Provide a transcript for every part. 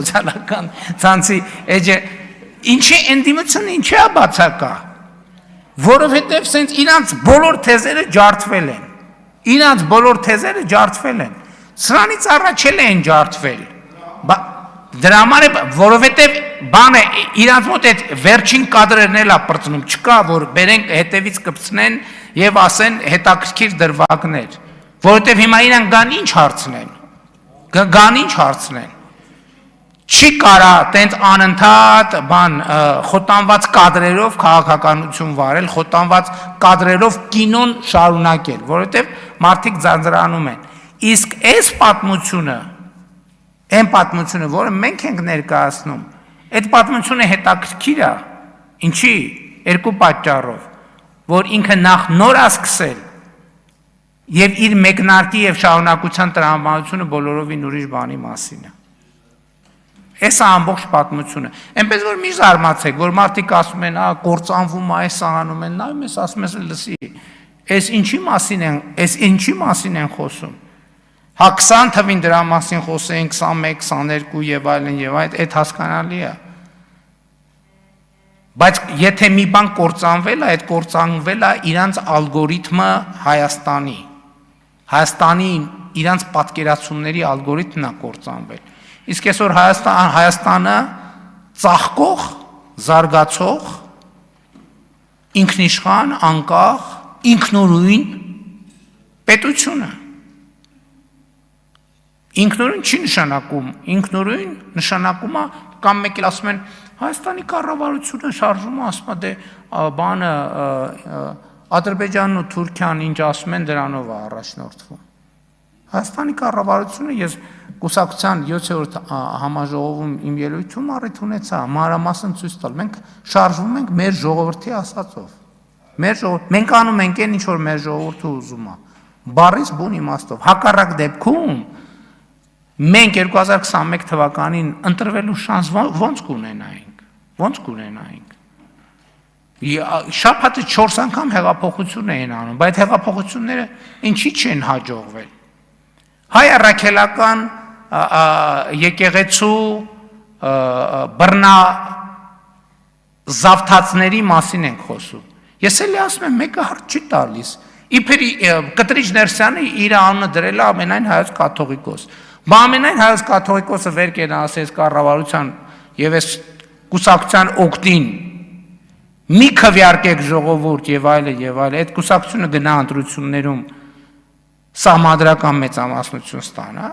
Սոցիալական ցանցի էջը ինչի ընդդիմությունը ինչի է բացակա, որովհետև սենց իրանց բոլոր թեզերը ջարդվել են, սրանից առաջ են ջարդվել, դրա համար է, որովհետև բանը իրանց մոտ այդ վերջին կադրերն էլ է պրծնում, չկա, որ բերենք հետևից կպցնեն և ասեն հետաքրքիր դրվագներ, որովհետև հիմա իրան գան ինչ հարցնեն, չի կարա տենց անընդհատ խոտանված կադրերով քաղաքականություն վարել, խոտանված կադրերով կինոն շարունակել, որովհետև մարդիկ ձանձրանում են, իսկ այս պատմությունը, այն պատմությունը, որը մենք ենք ներկայացնում, այդ պատմությունը հետաքրքիր է, ինչի, երկու պատճառով, որ ինքը նախ նոր է սկսել և իր մեկնարկի և շարունակության տրամադրությունը բոլորովին ուրիշ բանի մասին է։ Այս է ամբողջ պատմությունը, այնպես որ մի զարմացեք, որ մարդիկ ասում են, կործանվում է, այս անում են, նայում ես ասում ես լսի, այս ինչի մասին են խոսում, 20 թվին դրա մասին խոսեին, 21, 22 և այլն, այդ հասկանալի է, բայց եթե մի բան կործանվել է, այդ կործանվել է իրանց ալգորիթմը Հայաստանի իրանց պատկերացումների ալգորիթմն է կործանվել, իսկ այսօր Հայաստանը ծաղկող, զարգացող, ինքնիշխան, անկախ, ինքնուրույն պետություն է։ Ինքնուրույն չի նշանակում, ինքնուրույն նշանակում է, կամ մեկ էլ ասում են, Հայաստանի կառավարությունը շարժում է, ասում է, դե բանը Ադրբեջանն ու Թուրքիան ինչ ասում են, դրանով է առաջնորդվում։ Հայաստանի կառավարությունը ես կուսակցության 7-րդ համաժողովում իմ ելույթում առիթ ունեցա, մանրամասն ցույց տալ, մենք շարժվում ենք մեր ժողովրդի ասածով, մենք անում ենք այն ինչ որ մեր ժողովուրդը ուզում է, բառից բուն իմաստով, հակառակ դեպքում մենք 2021 թվականին ընտրվելու շանս ոնց կունենայինք, շաբաթը 4 անգամ հեղափոխություն էին անում, բայց հեղափոխությունները ինչի չեն հաջողվել, հայ առաքելական եկեղեցու բռնազավթածների մասին ենք խոսում, ես էլի ասում եմ մեկը հարց չի տալիս, իբր Կտրիչ Ներսյանը իր անունը դրել է ամենայն հայոց կաթողիկոս, ամենայն հայոց կաթողիկոսը վեր կենա ասես կառավարության և այս կուսակցության օգտին մի քվեարկեք ժողովուրդ և այլն, այդ կուսակցությունը գնա ընտրություններում սահմանադրական մեծամասնություն ստանա,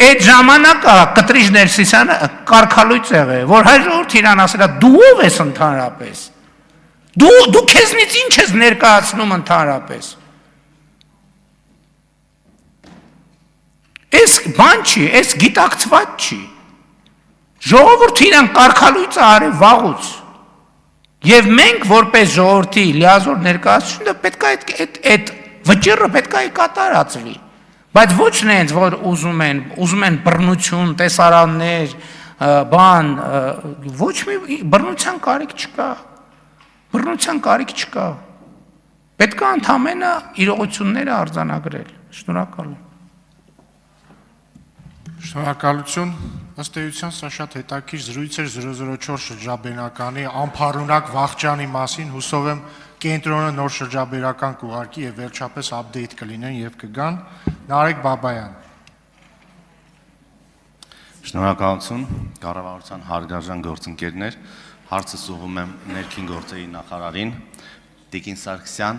այդ ժամանակը Կտրիչ Ներսիսյանը կարգալույծ եղել, որ հայ ժողովուրդը իրան ասել է, դու ով ես ընդհանրապես, դու քեզնից ինչ ես ներկայացնում ընդհանրապես, այս բան չի, այս գիտակցված չի, ժողովուրդը իրան կարգալույծ արել վաղուց, և մենք որպես ժողովրդի լիազոր ներկայացությունը պետք է այդ վճիռը պետք է կատարածվի, բայց ոչ նենց, որ ուզում են բռնություն, տեսարաններ, բան, ոչ մի բռնության կարիք չկա, պետք է ընդամենը իրողությունները արձանագրել, շնորհակալ եմ։ Շնորհակալություն, ըստ էության սա շատ հետաքրքիր զրույց էր 004 շրջաբերականի անփառունակ վախճանի մասին, հուսով եմ կենտրոնը նոր շրջաբերական կուղարկի և վերջապես update կլինեն և կգան, Նարեկ Բաբայան։ Շնորհակալություն, կառավարության հարգարժան գործընկերներ, հարցս ուղղում եմ ներքին գործերի նախարարին, Տիկին Սարգսյան,